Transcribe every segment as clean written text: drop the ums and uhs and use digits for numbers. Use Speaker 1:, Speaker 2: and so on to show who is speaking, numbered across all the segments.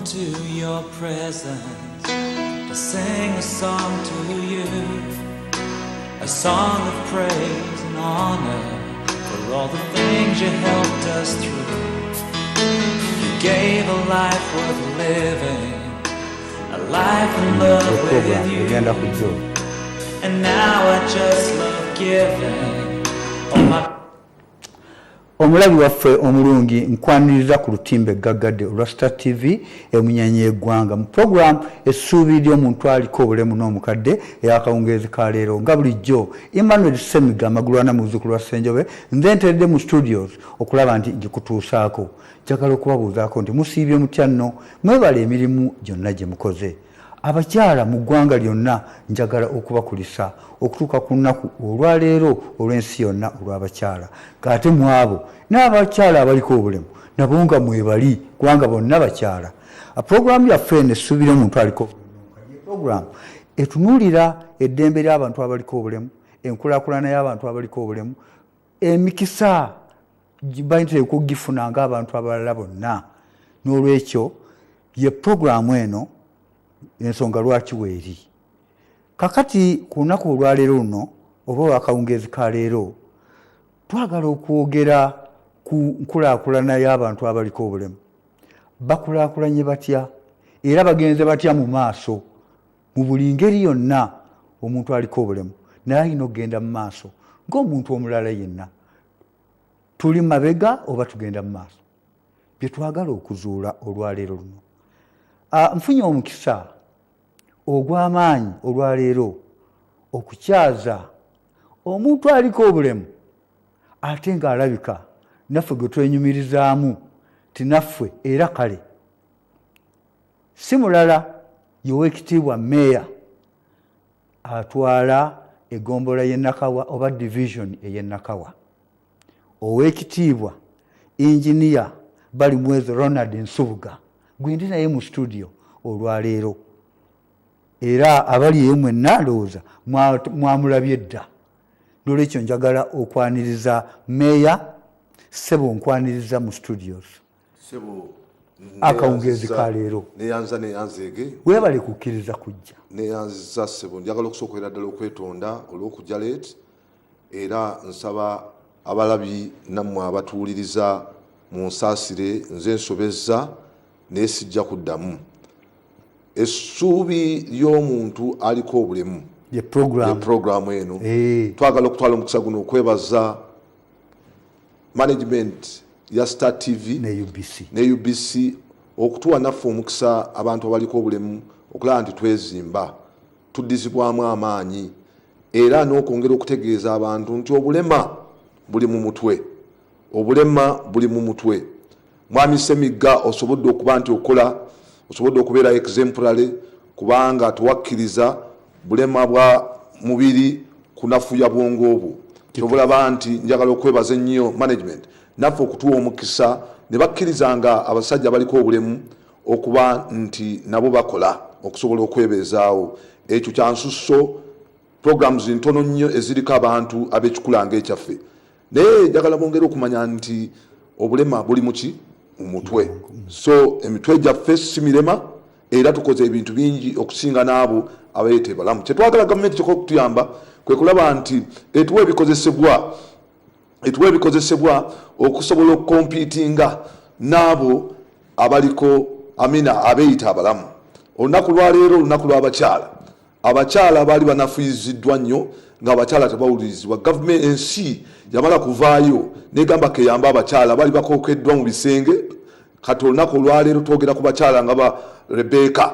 Speaker 1: into your presence to sing a song to you, a song of praise and honor for all the things you helped us through. You gave a life worth living, a life in love with you, and now I just love giving all my.
Speaker 2: Omulabi waffe omulungi nkwaniriza ku lutimbe gaggadde olwa Star TV emunyanye eggwanga mu program essuubi ly'omuntu aliko obulemu n'omukadde ey'akawungeezi ka leero nga bulijjo Emmanuel Semiga amagulwana mu luzzukulu lwa Ssenjobe nze nteredde mu studios okulaba nti ngikutuusaako. Njagala okubabuuzaako nti musiibye mutya nno, mwebale emirimu gyonna gye mukoze. Abakyala mu ggwanga lyonna njagala okubakulisa okutuuka ku nnaku olwaleero olw'ensi yonna olw'abakyala. Kate mu abo n'abakyala abaliko obulemu nabo nga mwebali kubanga bonna bakyala. Puroguramu yaffe eno essuubira omuntu aliko obulemu. Puroguramu etunuulira eddembe ly'abantu abaliko obulemu, enkulaakulana y'abantu abaliko obulemu, emikisa bayinza okugifuna ng'abantu abalala bonna. N'olwekyo ye puroguramu eno ensonga lwaki weeri. Kakati ku lunaku olwaleero luno oba akawungeezi ka leero twagala okwogera ku nkulaakulana y'abantu abaliko obulemu. Bakulaakulanye batya era bagenze batya mu maaso mu buli ngeri yonna omuntu aliko obulemu naye alina okugenda mu maaso ng'omuntu omulala yenna. Tuli mabega oba tugenda mu maaso? Bye twagala okuzuula olwaleero luno. Nfunye omukisa ogw'amaanyi olwaleero okukyaza omuntu aliko obulemu ate ng'alabika naffe gwe twenyumirizaamu tinaffe era kale si mulala y'Oweekitiibwa Meeya atwala eggombolola y'e Nakawa oba division ey'e Nakawa. Oweekitiibwa Engineer Balimwezo Ronald Nsubuga gwe ndi naye mu studio olwaleero era abali eyo mwenna ndowooza mwamulabye dda. N'olwekyo njagala okwaniriza Meeya Ssebo nkwaniriza mu studios.
Speaker 3: Ssebo
Speaker 2: akawungeezi ka leero
Speaker 3: neyanzeege
Speaker 2: weebale kukkiriza kujja.
Speaker 3: Neyanziza Ssebo njagala okusookerera ddala okwetonda olw'okujja leeti era nsaba abalabi nammwe abatuwuliriza mu nsaasire nze nsobezza naye sijja kuddamu. Essuubi ly'omuntu aliko obulemu
Speaker 2: ye program
Speaker 3: eno twagala okutwala omukisa guno okwebaza management ya Star TV ne UBC okutuwa naffe omukisa abantu abaliko obulemu okulaba nti twezimba tuddizibwamu amaanyi era n'okwongera okutegeeza abantu nti obulema buli mu mutwe. Obulema buli mu mutwe. Mwami Semiga osobodde okuba nti okola osobodde okubeera exemplary kubanga tuwakkiriza bulema bwa mubiri kunafuya bwongo obwo. Tubulaba nti njagala okwebaza ennyo management naffe okutuwa omukisa ne bakkirizanga abasajja baliko obulemu okuba nti nabo bakola okusobola okwebeezaawo. Ekyo kya nsusso programs ntono nnyo eziriko abantu ab'ekikulanga ekyaffe. Naye njagala bongera okumanya nti obulema buli muki mu mutwe. So emitwe gyaffe si mirema era tukoze ebintu bingi okusinga n'abo abayite balamu. Kye twagala gavumenti kyokka okutuyamba kwe kulaba nti etuwa ebikozesebwa okusobola okukompiitinga n'abo abaliko abeeyita abalamu. Olunaku lwaleero olunaku lw'abakyala. Abakyala baali banafuyiziddwa nnyo ng'abakyala tebawulirizibwa. Gavumenti ensi yamala kuvaayo negamba keyamba abakyala baali bakokeddwa mu bisenge. Kati olunaku olwaleero twogera ku bakyala nga ba Rebecca.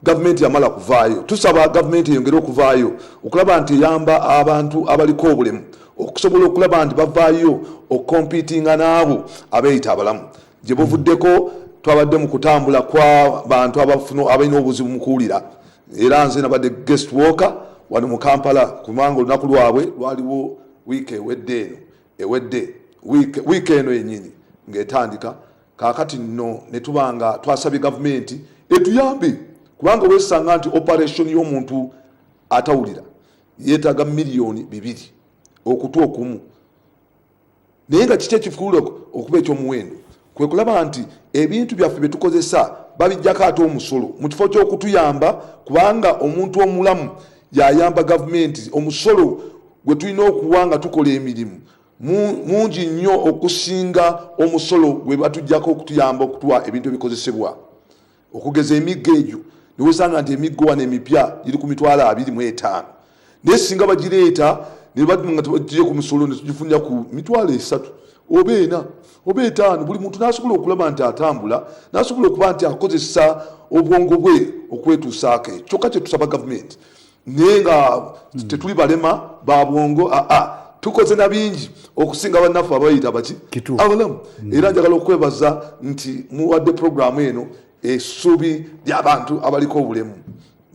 Speaker 3: Gavumenti yamala kuvaayo. Tusaba gavumenti eyongere okuvaayo okulaba nti eyamba abantu abaliko obulemu okusobola okulaba nti bavaayo okukompiitinga n'abo abeeyita abalamu. Gye buvuddeko twabadde mu kutambula kw'abantu abalina obuzibu mu kuwulira era nze nabadde guest worker wano mu Kampala kubanga olunaku lwabwe lwaliwo wiiki wiiki eno yennyini ng'etandika. Kaakati nno ne tubanga twasabye gavumenti etuyambe kubanga weesanga nti operation y'omuntu atawulira yeetaaga milioni 2 okutu okumu. Naye nga kiki ekifuula okuba ekyomuwendo kwe kulaba nti ebintu byaffe bye tukozesa babijjako ate omusolo mu kifo ky'okutuyamba kubanga omuntu omulamu yayamba gavumenti omusolo gwe tulina okuwa nga tukola emirimu mungi nnyo okusinga omusolo gwe batujjako okutuyamba okutuwa ebintu ebikozesebwa okugeza emiggo egyo niwesanga nti emiggo wano emipya giri ku mitwalo 25 naye singa bagireeta ne badunga tubagire ku musolo ne tugifunira ku mitwalo 3 oba 4 oba 5 buli muntu n'asobola okulaba nti atambula n'asobola okuba nti akozesa obwongo bwe okwetuusaako kyokka kye tusaba gavumenti naye nga tetuli balema ba bwongo tukoze na bingi okusinga bannaffe abayita baki abalamu era njagala okwebaza nti muwadde programu eno essuubi ly'abantu abaliko obulemu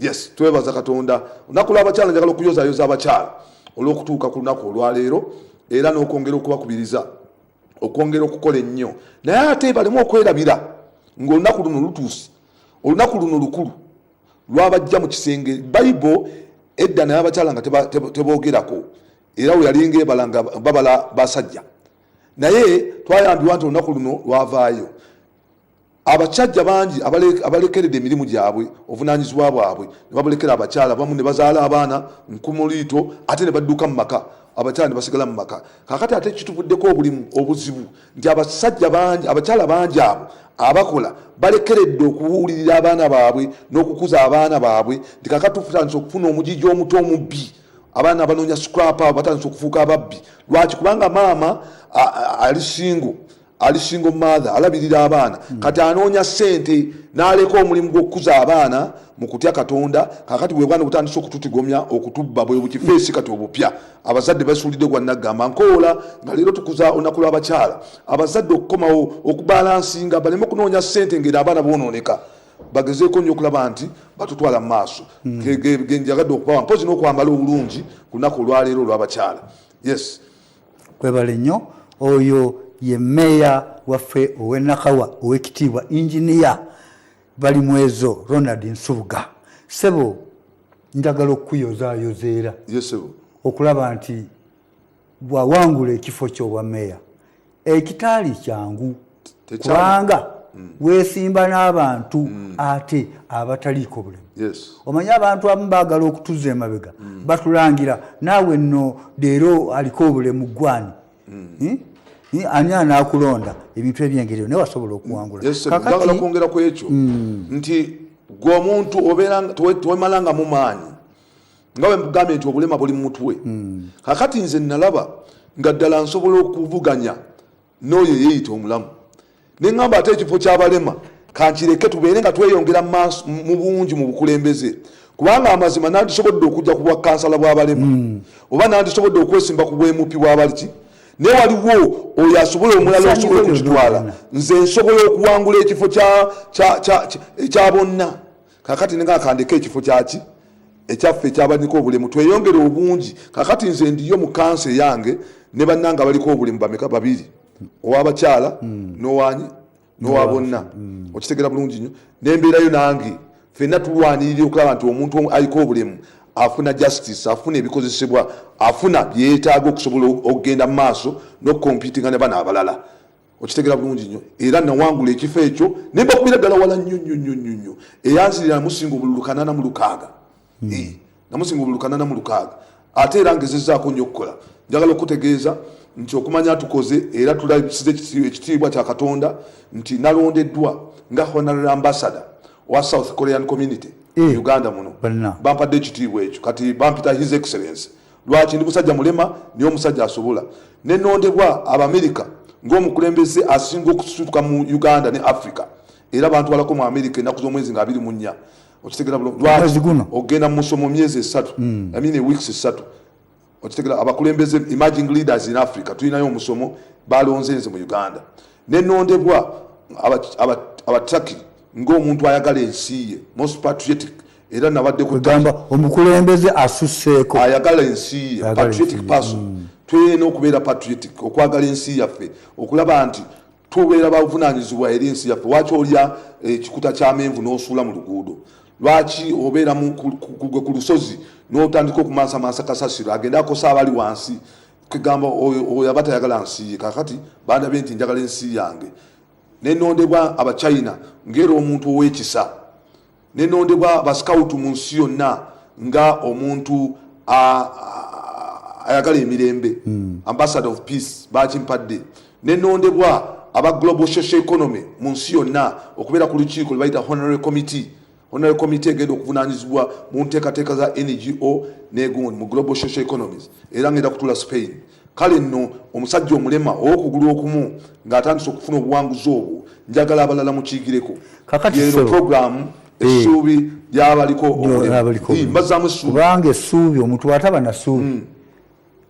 Speaker 3: yes twebaza katonda olunaku lw'abakyala njagala okuyozayoza abakyala olw'okutuuka ku lunaku olwaleero era n'okwongera okubakubiriza okwongera okukola ennyo naye ate balemu okwerabira ng'olunaku luno lutuuse olunaku luno lukulu lwabajja mu kisenge bayibuli edda naye abakyala nga teboogerako era we yalinga ebalanga babala basajja naye twayambibwa nti olunaku luno lwavaayo abasajja bangi abalekeredde emirimu gyabwe obuvunaanyizibwa bwabwe ne babalekera abakyala bamu ne bazaala abaana nkumuliito ate ne badduka mu maka abakyala ne basigala mu maka kakati ate kituvuddeko obulimu obuzibu nti abasajja bangi abakyala bangi abo abakola balekeredde okuwulirira abaana baabwe n'okukuza abaana baabwe nti kakati tutandise okufuna omugigi omuto omubbi abaana abanoonya scrap abo batandise okufuuka ababbi lwaki kubanga maama ali single mother alabirira abaana kati anoonya ssente n'aleka omulimu gw'okukuza abaana mu kutya katonda kakati bwe bwana butandise okututigomya okutubba bwe bukifeesi kati obupya abazadde basuulidde gwa naggamba nkoola nga leero tukuza olunaku lw'abakyala abazadde okukomawo okubalansinga baleme okunoonya ssente ngeri abaana boonooneka bagezeeko nnyo okulaba nti batutwala mu maaso genjagadde okubawa mpozi n'okwambala obulungi ku lunaku olwaleero olw'abakyala yes
Speaker 2: kwebale nnyo oyo ye meya waffe ow'enakawa ow'ekitiibwa injiniya Balimwezo Ronald Nsubuga sebo njagala okuyozaayozeera okulaba nti bwawangula ekifo ky'obwa meya ekitaali kyangu kubanga weesimba n'abantu ate abataliiko bulemu omanye abantu abamu baagala okutuza emabega batulangira naawe nno leero aliko obulemu gwani ani anaakulonda ebintu ebyengeri naye wasobola okuwangula
Speaker 3: njagala kwongera ku ekyo nti gwe omuntu tewemalanga mu maanyi nga bwe mugambye nti obulema buli mu mutwe kakati nze nalaba nga ddala nsobola okuvuganya n'oyo yeeyita omulamu ne ŋŋamba ate ekifo ky'abalema kankireke tubeere nga tweyongera mu bungi mu bukulembeze kubanga amazima nandisobodde okujja ku bwa kansala bw'abalema oba nandisobodde okwesimba ku bwemupi bw'abaliki naye waliwo oyo asobola omulala osobola okukitwala nze nsobola okuwangula ekifo ekya bonna kakati nenga akandika ekifo kyaki ekyaffe ekyabaliko obulemu tweyongere obungi kakati nze ndiyo mu kansa eyange ne bannanga baliko obulemu bameka babiri owabakyala n'owanyi n'owa bonna okitegera bulungi nnyo nembeerayo nange ffenna tulwanirira okulaba nti omuntu aliko obulemu afuna justice afuna ebikozesebwa afuna byetaaga okusobola okugenda mu maaso n'okukompitinga ne bana abalala okitegera bulungi nnyo era nawangula ekifo ekyo ne mbakubira ddala wala nnyo eyanzirira namusinga obululukanana mu 6 namusinga obululukanana mu 6 ate era ngezezaako nnyo okukola njagala okutegeeza nti okumanya tukoze era tulabisize ekitiibwa kya Katonda nti nalondeddwa nga honorary ambassador wa South Korean community Uganda muno bampadde ekitiibwa ekyo kati bampita his excellence lwaki ndi musajja mulema niyo omusajja asobola nenondebwa Abamerika ng'omukulembeze asinga okusutuka mu Uganda ne Africa era abantu balako mu America ennaku z'omwezi nga 24 okitegera lwaki ogenda mu musomo myezi 3 I mean weeks 3 okitegera abakulembeze emerging leaders in Africa tulinayo omusomo balonze nze mu Uganda nenondebwa abataki ng'omuntu ayagala ensi ye most patriotic era nabadde
Speaker 2: kugamba omukulembeze asusseeko
Speaker 3: ayagala ensi ye patriotic person tulina okubeera patriotic okwagala ensi yaffe okulaba nti tubeera bavunaanyizibwa eri ensi yaffe lwaki olya ekikuta ky'amenvu n'osuula mu luguudo lwaki obeera ku lusozi n'otandika okumansamansa kasasiro agenda akosa abali wansi kugamba oyo aba tayagala nsi ye kakati bandabye nti njagala ensi yange nenondebwa aba China ngero omuntu owekisa nenondebwa ba scout mu nsi yonna nga omuntu ayagala emirembe ambassador of peace bakimpadde nenondebwa aba global social economy mu nsi yonna okubeera ku lukiiko lwe bayita honorary committee egenda okuvunanyizibwa mu nteekateeka za NGO negundi mu global social economies era ngenda kutula Spain. Kale nno omusajja omulema okugulu okumu ng'atandise okufuna obuwanguzi obwo njagala abalala mukiyigireko yeero program essuubi lyabaliko mbazaamu essuubi
Speaker 2: kubanga essuubi omuntu ataba na ssuubi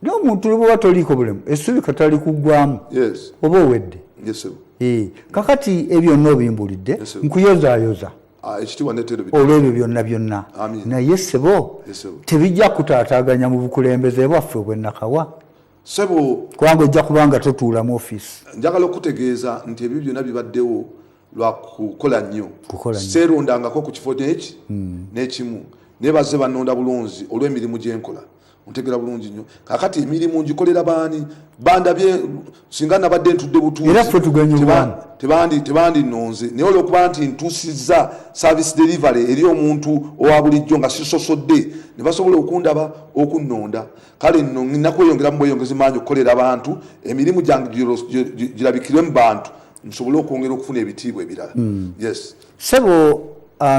Speaker 2: n'omuntu bw'oba toliiko bulemu essuubi katali kuggwamu oba owedde kakati ebyo nnobimbulidde nkuyozaayoza olw'ebyo byonna naye ssebo tebijja kutaataaganya mu bukulembeze bwaffe obwennakawa
Speaker 3: sebo
Speaker 2: kubanga ojja kubanga totuula mu ofiisi.
Speaker 3: Njagala okutegeeza nti ebyo byonna bibaddewo lwa kukola nnyo seerondangako ku kifo n'ekimu nebaze bannonda bulunzi olw'emirimu gyenkola ontegera bulungi nnyo kakati emirimu ngikolera baani bandabye singa nabadde ntudde butuuzi tebandi nonze naye olwokuba nti ntuusizza service delivery eri omuntu owa bulijjo nga sisosodde ne basobola okundaba okunnonda kale nno nnakweyongeramu bweyongezi maanyi okukolera abantu emirimu gyange girabikirwe mu bantu nsobole okwongera okufuna ebitiibwa ebirala. Yes
Speaker 2: sebo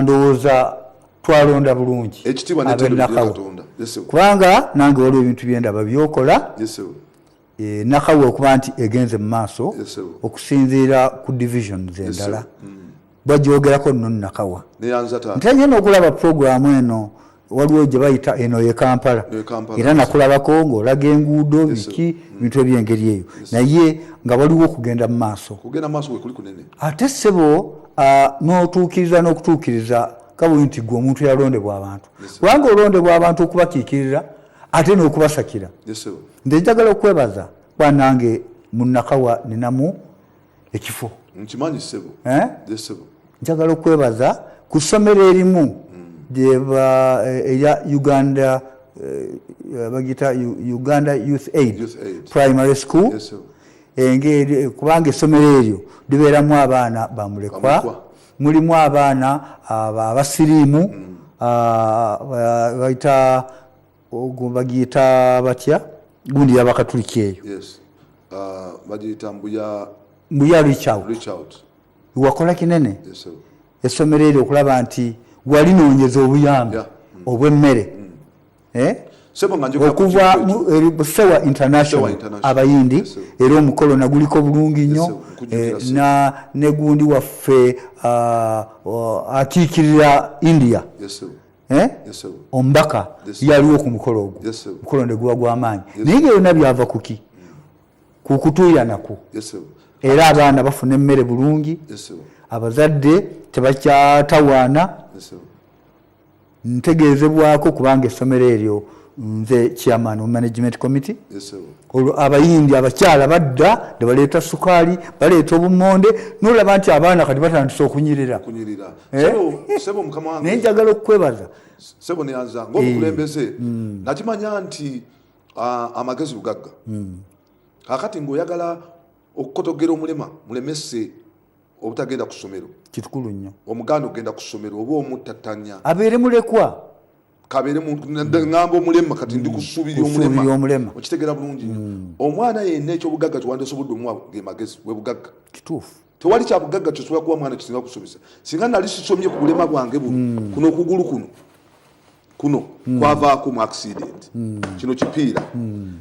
Speaker 2: ndowooza twalonda bulungi ab'ennakawa kubanga nange waliwo ebintu byendaba byokola nakawa okuba nti egenze mu maaso okusinziira ku divisions endala bajyogerako nno nakawa ntanye n'okulaba programu eno waliwo gye bayita eno ye Kampala era nakulabako ng'olaga enguudo biki bintu ebyengeri eyo naye nga waliwo okugenda mu maaso ate ssebo n'otuukiriza n'okutuukiriza kabuli nti gwe omuntu yalondebwa abantu kubanga olondebwa abantu okubakiikirira ate n'okubasakira nze njagala okwebaza banange mu nakawa ninamu ekifo njagala okwebaza ku ssomero erimu eya Uganda bagita Uganda Youth Aid Primary School kubanga essomero eryo libeeramu abaana bamulekwa mulimu abaana abasiriimu bagiyita batya gundi yabakatuliki eyo mbuya reach out wakola kinene essomero eryo okulaba nti walinoonyeza obuyambi obw'emmere okuva Sewa International abayindi era omukolo naguliko bulungi nnyo ne gundi waffe akiikirira India omubaka yaliwo ku mukolo ogwo mukolo ne guba gw'amaanyi naye nga yonna byava kuki ku kutuuyanaku era abaana bafuna emmere bulungi abazadde tebakyatawaana ntegeezebwako kubanga essomero eryo nze chairman of management committee abayindi abakyala badda ne baleeta sukaali baleeta obumonde n'olaba nti abaana kati batandise okunyirira naye njagala okukwebaza
Speaker 3: sebo neyanza ng'obukulembeze nakimanya nti amagezi bugagga kakati ng'oyagala okukotogera omulema mulemese obutagenda ku ssomero
Speaker 2: kitukulu nnyo
Speaker 3: omuganda ogenda ku ssomero oba omutatanya
Speaker 2: abeere mulekwa
Speaker 3: kabeere ngamba omulema kati ndi kusuubira omulema okitegera bulungi nnyo omwana yenna ekyobugagga tewandisobodde omuwa ge magezi bwe bugagga
Speaker 2: kituufu
Speaker 3: tewali kya bugagga kyosobola kuba mwana kisinga kusomesa singa nali sisomye ku bulema bwange buno kuno okugulu kuno kwavaako mu accident kino kipiira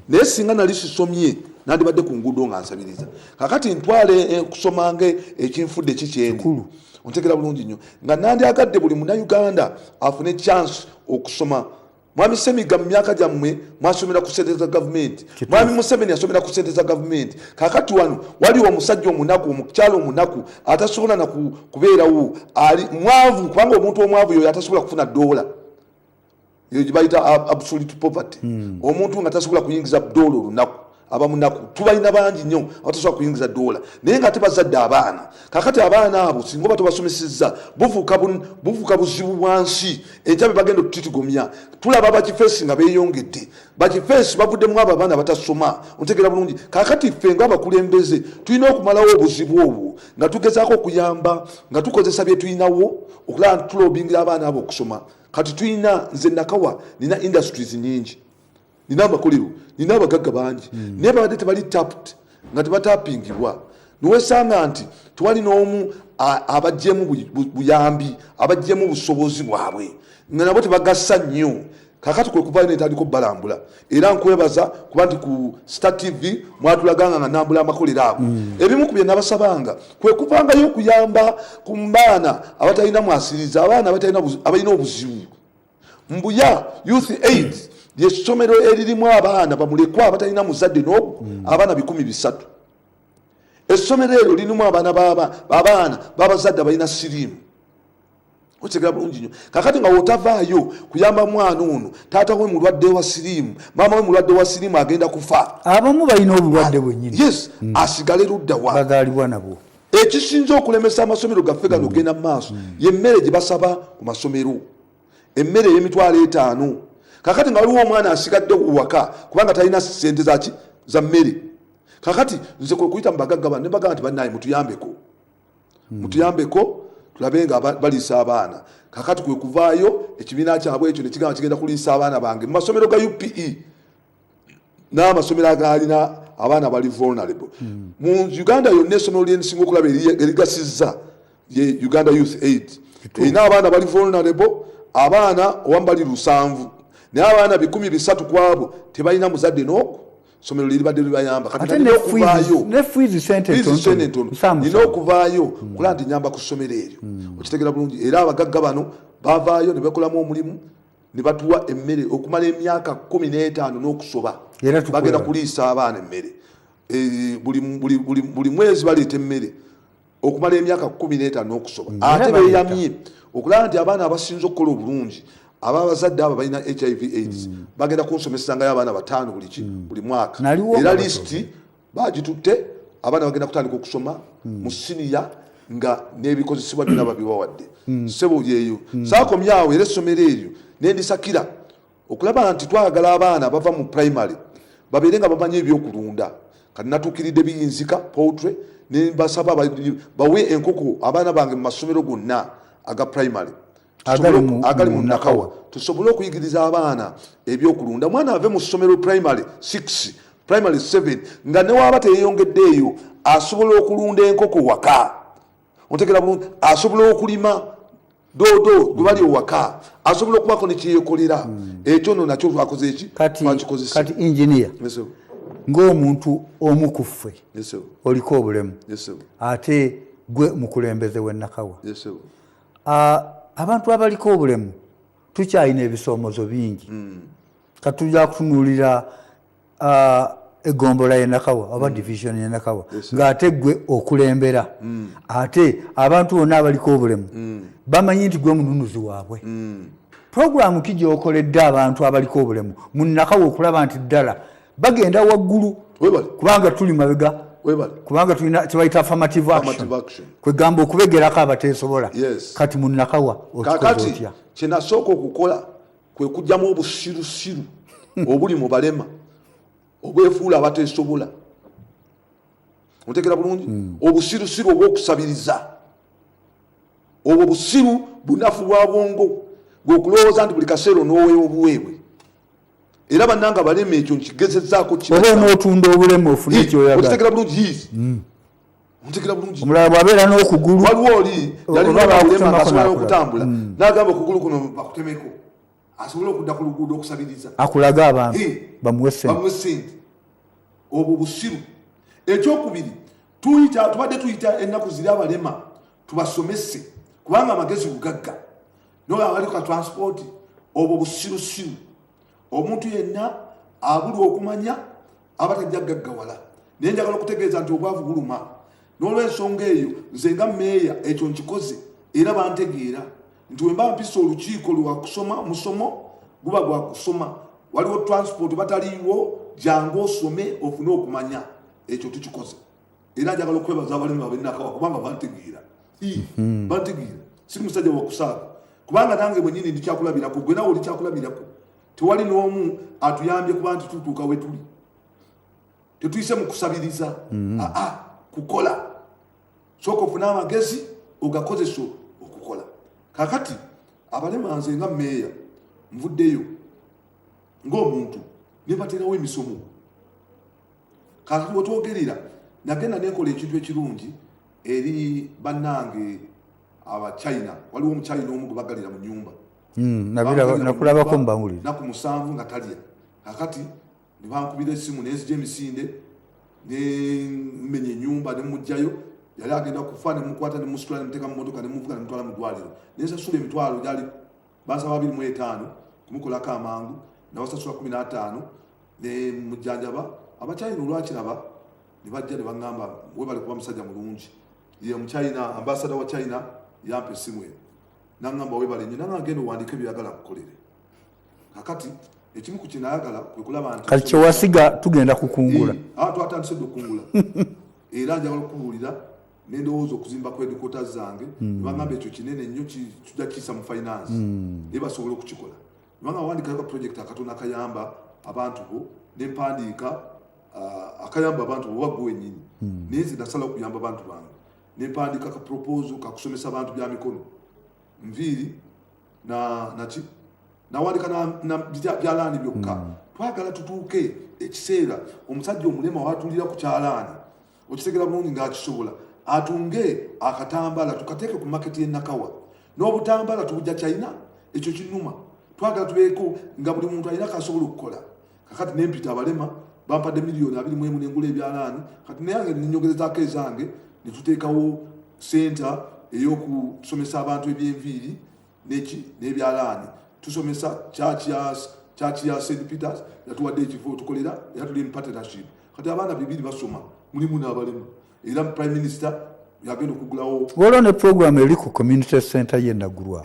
Speaker 3: naye singa nali sisomye nandibadde ku nguudo nga nsabiriza kakati ntwale kusomange ekinfudde kikyendi ontegera bulungi nnyo nga nandyagadde buli munnayuganda afune chance okusoma. Mwami Semiga mu myaka gyammwe mwasomera ku ssente za gavumenti, mwami Museveni yasomera ku ssente za gavumenti. Kakati wano waliwo omusajja omunaku omukyalo omunaku atasobola na kubeerawo ali mwavu kubanga omuntu omwavu yoyo atasobola kufuna dola eyo gibayita absolute poverty. Omuntu nga tasobola kuyingiza dola olunaku abamunaku tubalina bangi nnyo abatasobola kuyingiza dola naye nga tebazadde abaana kakati abaana abo singa oba tobasomesezza buvuka buzibu bwansi ekyabe bagenda okututigomya tulaba bakifeesi nga beeyongedde bakifeesi bavuddemu abo abaana batasoma ontegeera bulungi kakati ffe ng'abakulembeze tulina okumalawo obuzibu obwo nga tugezaako okuyamba nga tukozesa bye tulinawo okulaba nti tulobingira abaana abo okusoma kati tulina nze nakawa nina industries nyingi nina amakolero nina abagagga bangi naye babadde tebali tapped nga tebatapingibwa niwesanga nti tewali n'omu abajjemu buyambi abajjemu busobozi bwabwe nga nabo tebagassa nnyo kakati kwe kuvayo netandika balambula era nkwebaza kuba nti ku Star TV mwatulaganga nga nambula amakolero ago ebimu ku bye nabasabanga kwe kuvangayo okuyamba ku baana abatalina mwasiriza abaana abalina obuzibu mbuya youth aid lyessomero eririmu abaana bamulekwa abatalina muzadde n'ogu abaana 100 essomero eryo lirimu abaana babazadde abalina siriimu otegera bulungi nnyo kakati nga wotavaayo kuyamba mwana ono taata we mulwadde wa siriimu maama we mulwadde wa siriimu agenda kufa
Speaker 2: abamu balina obulwadde bwennyini
Speaker 3: yes asigale luddawa
Speaker 2: bazaalibwa nabo
Speaker 3: ekisinza okulemesa amasomero gaffe gano ogenda mu maaso yemmere gye basaba ku masomero emmere ey'emitwalo 5 kakati nga waliwo omwana asigadde waka kubanga talina sente za mmere kakati nze kwe kuyita mu bagagga bano ne bagamba nti bannaye mutuyambeko tulabe nga baliisa abaana kakati kwe kuvaayo ekibiina kyabwe ekyo ne kigamba kigenda kuliisa abaana bange mu masomero ga UPE n'amasomero agalina abaana bali vulnerable mu Uganda yonna essomero ly'ensinga okulaba erigasizza ye Uganda Youth Aid erina abaana bali vulnerable abaana owamu bali 700 naye abaana 300 kwabo tebalina muzadde n'oku somero liribadde libayamba kati nina okuvaayo kula nti nyamba ku ssomero eryo okitegera bulungi era abagagga bano bavaayo ne bakolamu omulimu ne batuwa emmere okumala emyaka 15 n'okusoba bagenda kuliisa abaana emmere buli mwezi baleeta emmere okumala emyaka 15 n'okusoba ate beeyamye okulaba nti abaana abasinza okukola obulungi abazadde abo balina HIV AIDS bagenda kunsomesezangayo abaana 5 buli mwaka era listi bagitutte abaana bagenda kutandika okusoma mu siniya nga n'ebikozesebwa byonna babibawadde sebo yeeyo saakomyawo era essomero eryo nendisakira okulaba nti twagala abaana bava mu primary babeere nga bamanyi ebyokulunda kati natuukiridde biyinzika poultry ne basaba bawe enkoko abaana bange mu masomero gonna aga primary agali mu nakawa tusobole okuyigiriza abaana ebyokulunda mwana ave mu ssomero primary 6 primary 7 nga newaaba teyeyongeddeeyo asobola okulunda enkoko waka ontegera bulungi asobola okulima dodo gwe bali owaka asobola okubako nekyeyekolera ekyo no nakyo twakoze eki
Speaker 2: kati engineer ng'omuntu omu ku ffe oliko obulemu ate gwe mukulembeze w'ennakawa abantu abaliko obulemu tukyalina ebisomozo bingi katujja kutunuulira egombola y'ennakawa oba division y'ennakawa ng'ate gwe okulembera ate abantu bonna abaliko obulemu bamanyi nti gwe mununuzi waabwe puroguramu ki gy'okoledde abantu abaliko obulemu mu nnakawa okulaba nti ddala bagenda waggulu kubanga tuli mabega kubanga tulina kyebayita affirmative action kwegamba okubegerako abateesobola kati mu nnakawa okikoze otya
Speaker 3: kyenasooka okukola kwe kujjamu obusirusiru obuli mu balema obwefuula abateesobola otegera bulungi obusirusiru obw'okusabiriza obwo busiru bunafu bwa bwongo gweokulowooza nti buli kaseera onooweewa obuweebwe era bannanga balema ekyo nkigezezaako
Speaker 2: oba onootunda obulemu ofune ekyoyagala
Speaker 3: okitegera bulungi ntegera bulungi
Speaker 2: omulala bw'abeera n'okugulu
Speaker 3: waliwo oli yalina asobola okutambula n'agamba okugulu kuno bakutemeko asobola okudda ku luguudo okusabiriza
Speaker 2: akulaga abantu bamuwe sente
Speaker 3: obwo busiru ekyokubiri tubadde tuyita ennaku ziri abalema tubasomese kubanga amagezi bugagga noabali ka transport obwo busirusiru omuntu yenna abuli okumanya abatajja gaggawala naye njagala okutegeeza nti obwavu buluma n'olwensonga eyo nze nga meeya ekyo nkikoze era bantegeera nti wemba mpisa olukiiko lwakusoma musomo guba gwakusoma waliwo transport bataliiwo jangu osome ofune okumanya ekyo tukikoze era njagala okwebaza abalimi abenakawa kubanga bantegeera bantegeera siri musajja wakusaaga kubanga nange mwenyini ndikyakulabirako gwe nawe olikyakulabirako tewali n'omu atuyambye kuba nti tutuuka we tuli tetuyise mu kusabiriza kukola sooka ofune amagezi ogakozesa okukola kakati abalema nze nga mmeeya nvuddeyo ng'omuntu nebaterawo emisomo kakati wetwogerera nagenda nekola ekintu ekirungi eri bannange abachina waliwo omuchina omu gubagalira mu nyumba
Speaker 2: nakulabako mbawulire
Speaker 3: naku 7 nga talya kakati nibankubira esimu nezije emisinde nemenye enyumba nemujjayo yali agenda kufa nemukwata nemusitula nemuteka mu motoka nemuvuga nemutwala mu ddwaliro nesasula emitwalo gyali basaba 25 kumukolako amangu nawasasula 15 nemujjanjaba abachina olwakiraba nibajja nebagamba we bali kuba musajja mulungi ye omuchina ambassador wa China yampa esimu eyo nangamba we bali nyina ngagenda owandiika ebyagala kukolere kakati ekimu ku kinayagala kwe kulaba nti
Speaker 2: kati kyewasiga tugenda kukungula
Speaker 3: twatandise okukungula era njagala okubuulira nendowooza okuzimba ku headquarters zange nibagamba ekyo kinene nnyo tujja kiyisa mu finance naye basobole okukikola nibanga wandikayo ka project akatono akayamba abantu bo nempandiika akayamba abantu bo bagwe wenyini naye nze nasala okuyamba abantu bange nempandiika ka proposal kakusomesa abantu bya mikono nviiri naki nawandika byalaani byokka twagala tutuuke ekiseera omusajja omulema watulira ku kyalaani okitegera bulungi ng'akisobola atunge akatambala tukateeke ku maketi y'enakawa n'obutambala tubujja China ekyo kinuma twagala tubeeko nga buli muntu alina kasobola okukola kakati nempita abalema bampadde miliyoni 21 nengula ebyalaani kati nayange ninyogerezaako ezange netuteekawo senta ey'okusomesa abantu ebyenviiri n'ebyalaani tusomesa church ya St. Peters yatuwadde ekifo tukolera era tuli mu partnership kati abaana 2 basoma mulimu n'abalema era prime minister yagenda okugulawo
Speaker 2: waliwo ne program eri ku community center yenagulwa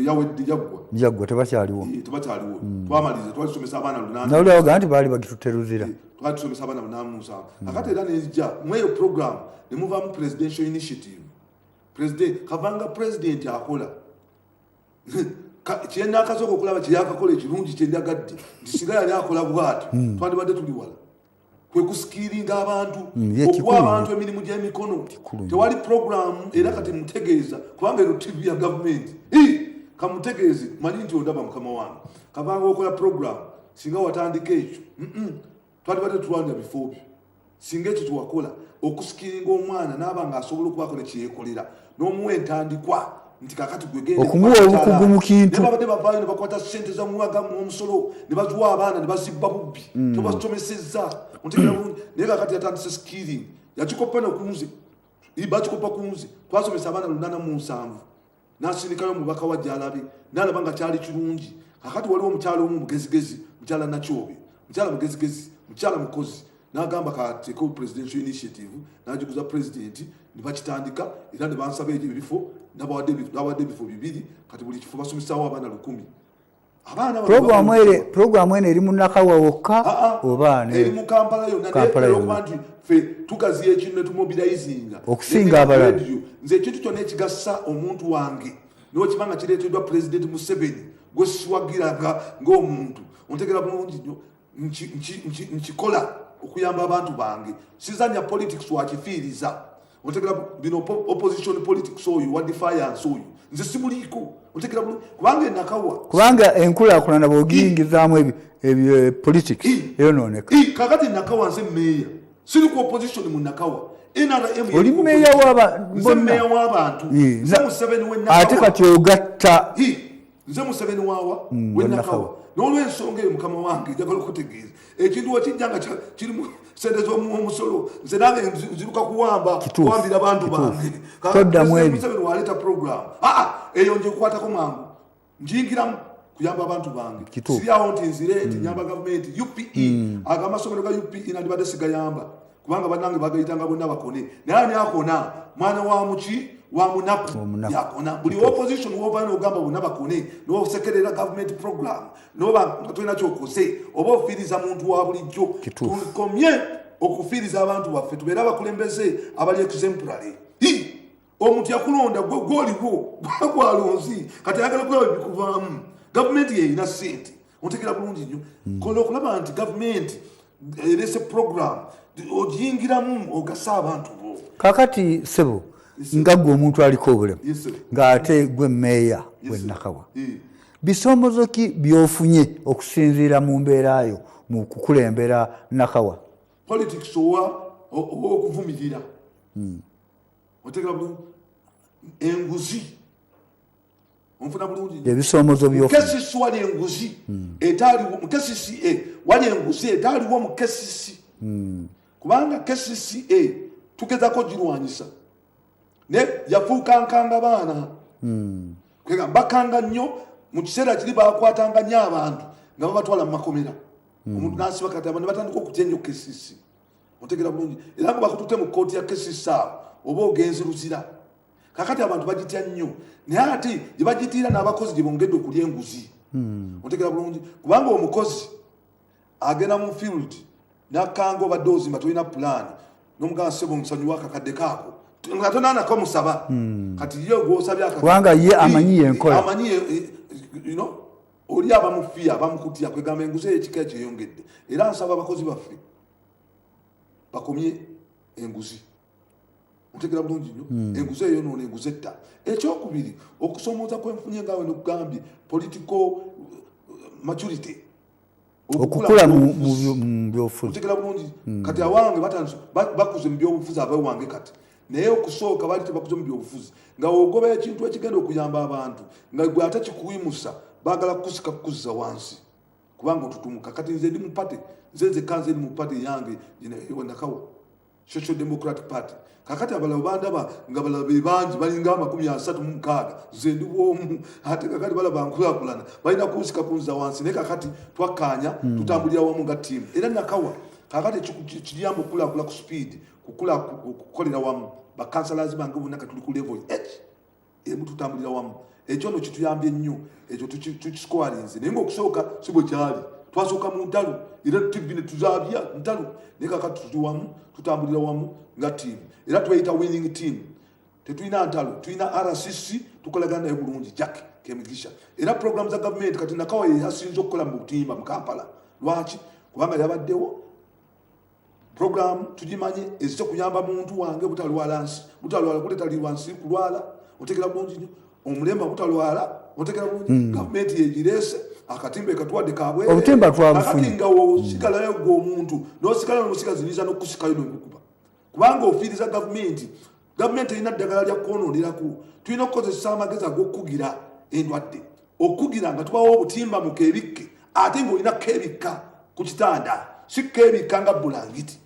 Speaker 3: yawedde
Speaker 2: jaggwa tebakyaliwo
Speaker 3: twamaliza twalisomesa abaana 8
Speaker 2: nawulirawo ga nti baali bagituteruzira
Speaker 3: twatusomesa abaana 8 akati era nejja mweyo program nemuvaamu presidential initiative kavanga president akola kyenakasooka okulaba kyeyakakola ekirungi kyendagadde nti singa yali akola bwati twandibadde tuli wala kwekusikiringa abantu okuwa abantu emirimu gy'emikono tewali programu era kati mutegeeza kubanga eno TV ya gavumenti kamutegeeze manyi nti ondaba mukama wange kavanga okola programu singa watandika ekyo twandibadde tulwanya bifobyo singa ekyo tewakola okusikiringa omwana naaba nga asobola okubaako nekyeyekolera n'omuwa entandikwa nti kakati
Speaker 2: okumuwa obukugu mu kintu
Speaker 3: nebabadde bavaayo ne bakwata ssente za muwaga omusolo ne baziwa abaana ne bazibba bubbi tebasomesezza ontegera bulungi naye kakati yatandise skilling yakikopa nokunze bakikopa kunze twasomesa abaana 87 nasindikayo omubaka wa jalabe nalaba nga kyali kirungi kakati waliwo omukyalo omu mugezigezi mukyala nakyobe mukyala mugezigezi mukyala mukozi nagamba kateeko presidential initiative najiguza president nibakitandika era ne bansaba ebifo nabawadde ebifo 2 kati buli kifo basomesawo abaana
Speaker 2: 10 programu eno eri munakawa wokka oba
Speaker 3: eri mu Kampala yonna nti ffe tugaziya ekintu netumobilizinga
Speaker 2: okusinga abalala
Speaker 3: nze ekintu kyonna ekigasa omuntu wange nokibanga kireeteddwa president Museveni gwe siwagiranga ng'omuntu ontegera bulungi nnyo nkikola okuyamba abantu bange sizanya politics wakifiiriza otegera bino opposition politics oyo wa defiance oyo nze simuliko otegera kubanga nakawa kubanga
Speaker 2: enkulaakulana bwogiyingizaamu ebyo politics eyonooneka
Speaker 3: kakati nakawa nze meeya siri ku opposition mu nakawa NRM
Speaker 2: oli meeya
Speaker 3: w'abantu nze Museveni w'enakawa
Speaker 2: ate kati ogatta
Speaker 3: nze Museveni wawa w'enakawa n'olw'ensonga eyo mukama wange njagala okutegeeza ekintu wakijjanga kirimu sente z'omusolo nze nange nziruka kuwambira abantu bange
Speaker 2: toddamu ebyo
Speaker 3: Museveni waleeta program eyo nje okukwatako mangu njingiramu kuyamba abantu bange siryawo nti nzire nti nyamba gavumenti UPE agamasomero ga UPE nandibadde sigayamba kubanga banange bagayitanga bonna bakone naye akona mwana wa muki wa munaku yakona buli opposition wova n'ogamba bonna bakone n'osekerera government program n'oba tolina kyokose oba ofiiriza muntu wa bulijjo tukomye okufiiriza abantu baffe tubeere abakulembeze abali exemplary omuntu yakulonda gwoliwo gwalonzi kati ayagala kulaba bikuvaamu gavumenti yeyina sente ontegera bulungi nnyo kola okulaba nti gavumenti erese program ogiyingiramu ogasa abantu bo
Speaker 2: kakati sebo nga gwe omuntu aliko obulemu ng'ate gwe meeya w'Ennakawa bisomozo ki byofunye okusinziira mu mbeerayo mu kukulembera Nakawa
Speaker 3: politics owa okuvumirira otegera bulungi enguzi onfuna bulungi
Speaker 2: ebisomozo
Speaker 3: byokesisi wali enguzi etaliwo mukesisi wali enguzi etaliwo mukesisi kubanga kesisi tugezako girwanyisa ne yafuuka nkanga baana kwega bakanga nnyo mu kiseera kiri bakwatanga nnyo abantu nga babatwala mu makomera omuntu n'asiba kati abantu batandika okutya nnyo kesisi otegera bulungi era nga bakutute mu kkooti ya kesisi awo oba ogenzi luzira kakati abantu bagitya nnyo naye ate gye bagitiira n'abakozi gye bongedde okulya enguzi otegera bulungi kubanga omukozi agenda mu field n'akanga obadde ozimba tolina pulaani n'omugamba sebo omusanyu w'akakadde kaako nga tonaanako musaba kati ye gw'osabye
Speaker 2: kubanga ye amanyi yenkola
Speaker 3: amanyi oli abamufiya abamukutya kwegamba enguzi ekika ekyeyongedde era nsaba abakozi baffe bakomye enguzi otegera bulungi nnyo enguzi eyo noona enguzi etta ekyokubiri okusomooza kwenfunye ngawe nokugambye political maturity
Speaker 2: okukula mu byobufuzi
Speaker 3: otegera bulungi kati awange bakuze mu byobufuzi abewange kati naye okusooka bali tebakuze mu byobufuzi nga ogoba ekintu ekigenda okuyamba abantu nga gwe ate kikuyimusa baagala kukusika kukuzza wansi kubanga otutumuka kati nze ndi mupate nzenzekka nze ndi mupate yange Nakawa Social Democratic Party kakati abalala bandaba nga balala be bangi balinga 36 nze ndi bwomu ate kakati balaba nkulaakulana balina kunsika kunza wansi naye kakati twakkaanya tutambulira wamu nga ttiimu era Nakawa kakati kiyamba okulaakula ku speed kukolera wamu bakansalazi bange bonna katuli ku level emu tutambulira wamu ekyo no kituyambye nnyo ekyo tukisikowalinze naye ngaokusooka si bwe kyali twasooka mu ntalo era tubine tuzaabya ntalo naye kakati tuli wamu tutambulira wamu nga ttiimu era tweyita winning team tetulina ntalo tulina RCC tukolagana naye bulungi Jack Kemigisha era program za gavumenti kati Nakawa yasinze okukola mu butimba mu Kampala lwaki kubanga yabaddewo program tujimanye ezite kuyamba muntu wange butalwala kuletali wansi kulwala otegera bulungi nnyo omulemba butalwala otegera bulungi gavumenti yegirese akatimba ekatwadde kabwe
Speaker 2: obutimba twabufunye
Speaker 3: akati nga osikalayo gw'omuntu n'osikala n'omusika ziniza n'okusikayo n'okukuba kubanga ofiiriza gavumenti erina ddagala lya kwonooneraku tulina okukozesa amagezi ag'okukugira endwadde okukugira nga tubawo obutimba mu keebikke ate ng'olina keebikka ku kitanda si keebikka nga bulangiti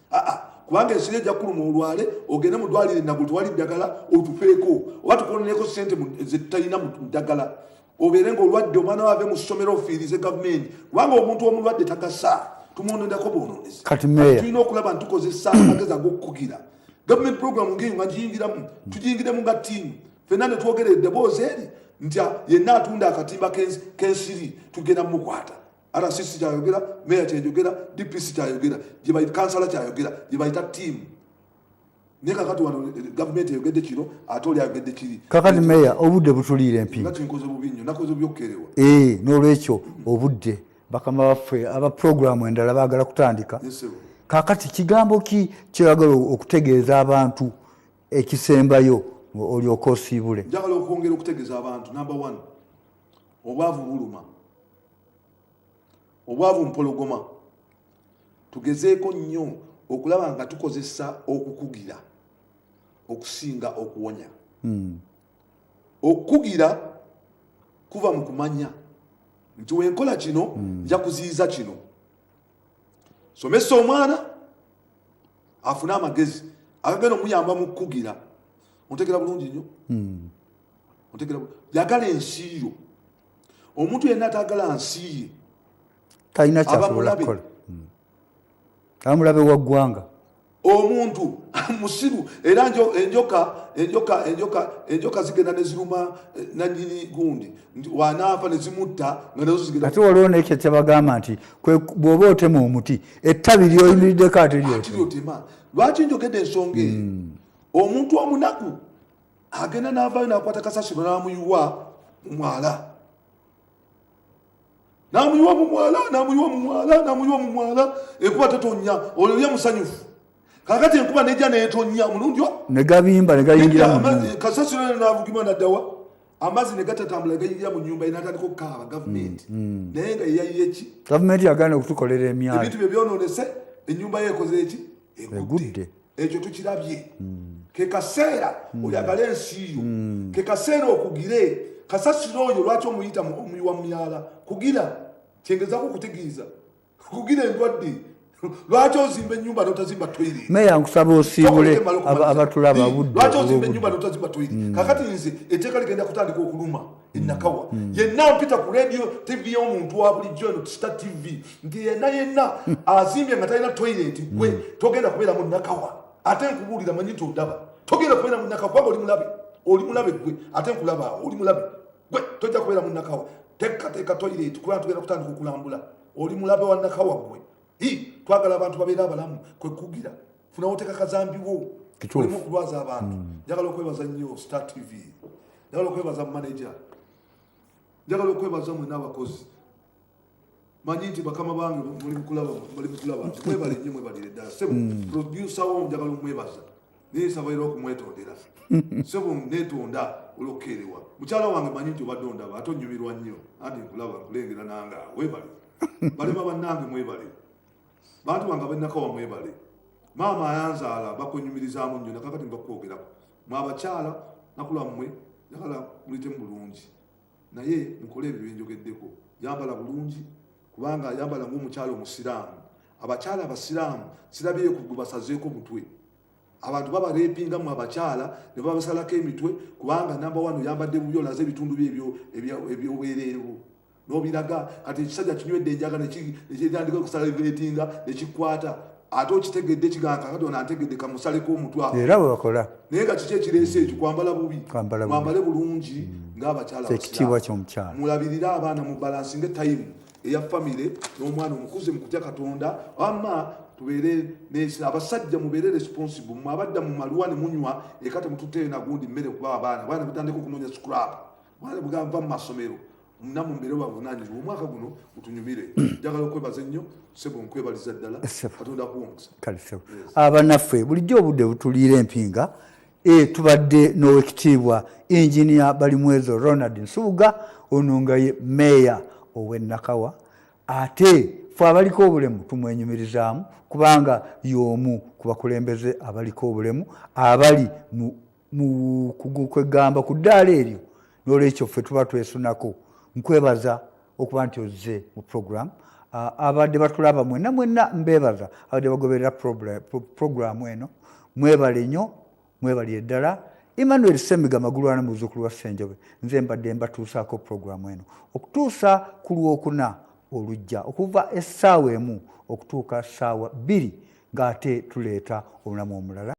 Speaker 3: kubanga ensiri ejja kuluma olwale ogende mu ddwaliro ennagu tuwali ddagala otufeeko oba tukooneko sente zetutalina mu ddagala obeere ng'olwadde omwana wave mu ssomero ofiirize gavumenti kubanga omuntu omulwadde tagasa tumwonondako bwonoonezi tulina okulaba nti tukozesa amagezi ag'okukugira gavumenti programu ngeyo nga giyingiramu tugiyingiremu nga ttiimu ffenna ne twogera eddoboozi eri nti yenna atunda akatimba k'ensiri tugenda mu mukwata RCC kyayogera meya kyayogera DPC kyayogera gye bayita kansala kyayogera gye bayita ttiimu naye kakati wano gavumenti eyogedde kino ate oli ayogedde kiri
Speaker 2: kakati meya obudde butuliira empinga
Speaker 3: tinkoze bubi nnyo nakoze byokkerewa
Speaker 2: n'olwekyo obudde bakama baffe aba programu endala baagala kutandika kakati kigambo ki kyeyagala okutegeeza abantu ekisembayo olyoka osiibule
Speaker 3: njagala okwongera okutegeeza abantu number 1 obwavu buluma obwavu mpologoma tugezeeko nnyo okulaba nga tukozesa okukugira okusinga okuwonya okukugira kuva mu kumanya nti wenkola kino nja kuziyiza kino somesa omwana afune amagezi agagenda omuyamba mu kukugira ontegera bulungi nnyo yagala ensi yo omuntu yenna atagala nsi ye
Speaker 2: talina kyasobola kukola amulabe wa ggwanga
Speaker 3: omuntu musiru era enjoka zigenda neziruma nanyini gundi wanaafa nezimutta nga nazo zigenda
Speaker 2: ate waliwo nekyo kyebagamba nti bw'oba otema omuti ettabi lyoyimiriddeko ate
Speaker 3: lyotema. Lwaki njogedde ensonga eyo? Omuntu omunaku agenda n'avaayo n'akwata kasasiro n'amuyiwa mu mwala, n'amuyiwa mu mwala, enkuba tetonya, olwo ye musanyufu. Kakati enkuba nejja neetonya omulundi
Speaker 2: negabimba negayingira
Speaker 3: kasasiro n'avugima naddawa, amazzi negatatambula gayingira mu nnyumba n'atandika okukaaba gavumenti. Naye nga yeyayiye ki?
Speaker 2: Gavumenti yagenda okutukolera emyalo,
Speaker 3: ebintu bye byonoonese, ennyumba ye ekoze eki? Egudde. Ekyo tukirabye. Ke kaseera oyagala ensi yo, ke kaseera okugire. Kasasiro oyo lwaki omuyita omuyiwa mu myala? Kugira kyengezako okutegeeza, kugira endwadde. Lwaki ozimba ennyumba n'otazimba toilet?
Speaker 2: Meya nkusaba osiibule abatulaba budde.
Speaker 3: Lwaki ozimba ennyumba n'otazimba toilet? Kakati nze etteeka ligenda kutandika okuluma ennakawa. Yenna mpita ku radio TV y'omuntu wa bulijjo eno Star TV nti yenna azimbye nga talina toilet gwe togenda kubeera mu nnakawa. Ate nkubuulira manyi nti ondaba. Togenda kubeera mu nnakawa kubanga oli mulabe gwe. Ate nkulaba oli mulabe gwe tojja kubeera mu nnakawa. Teeka toilet kubanga tugenda kutandika okulambula. Oli mulabe wa nnakawa gwe. Twagala abantu babeera abalamu kwe kugira. Funawo teeka kazambiwo. Olimu okulwaza abantu. Njagala okwebaza nnyo Star TV. Njagala okwebaza manager. Njagala okwebaza mwenna abakozi. Manyi nti bakama bange muli mukulaba. Mwebale nnyo mwebalire ddala. Sebo producer wo njagala omwebaza. Neesaba era okumwetondera. Sebo neetonda olw'okukeerewa. Mukyala wange manyi nti obadde ondaba ate onyumirwa nnyo. Anti nkulaba nkulengera nange weebale. Balema bannange mwebale. Bantu bange ab'ennakawa mwebale. Maama ayanzaala bakwenyumirizaamu nnyo nakakati mbakwogerako. Mwe abakyala nakula mmwe njagala mulite mu bulungi. Naye mukole ebyo bye njogeddeko. Yambala bulungi kubanga yambala ng'omukyala omusiraamu. Abakyala abasiraamu sirabyeyo kubasazeeko mutwe. Abantu babareepinga mu abakyala ne babasalako emitwe kubanga namba 1 yambadde bubi olaze ebitundu ebyobwereeru. N'obiraga kati ekisajja kinywedde enjaga nekitandika okusaletinga nekikwata. Ate okitegedde kiganga kati ono antegedde kamusaleko omutwe awo.
Speaker 2: Era bwe bakola.
Speaker 3: Naye nga kiki ekireese ekyo kwambala bubi. Mwambale bulungi ng'abakyala
Speaker 2: ekitiibwa ky'omukyala.
Speaker 3: Mulabirire abaana mu balansinge time eya famire n'omwana omukuze mu kutya Katonda. Wamma tubeere abasajja mubeere responsible. Mwabadda mu maluwa ne munywa ekate mututte nagundi mmere kuba abaana batandika okunoonya scrap. Mwana bugava mu masomero. Munamu mbere bavunaanyizibwa omwaka guno mutunyumire. Njagala okwebaza ennyo Sebo nkwebaliza ddala Katonda akuwomukisa.
Speaker 2: Abanaffe bulijjo obudde butuliira empinga tubadde n'owekitiibwa Engineer Balimwezo Ronald Nsubuga ono nga ye meeya ow'ennakawa. Ate ffe abaliko obulemu tumwenyumirizaamu kubanga y'omu ku bakulembeze abaliko obulemu abali mu kwegamba ku ddaala eryo. N'olwekyo ffe tuba twesunako. Nkwebaza okuba nti ozze mu program. Abadde batulaba mwenna mbebaza abadde bagoberera program eno. Mwebale nnyo, mwebali ddala. Emmanuel Semiga Magulwana muzzukulu wa Ssenjobe nze mbadde mbatuusaako program eno okutuusa ku Lwokuna olujja okuva essaawa emu okutuuka ssaawa 2 ng'ate tuleeta obulamu omulala.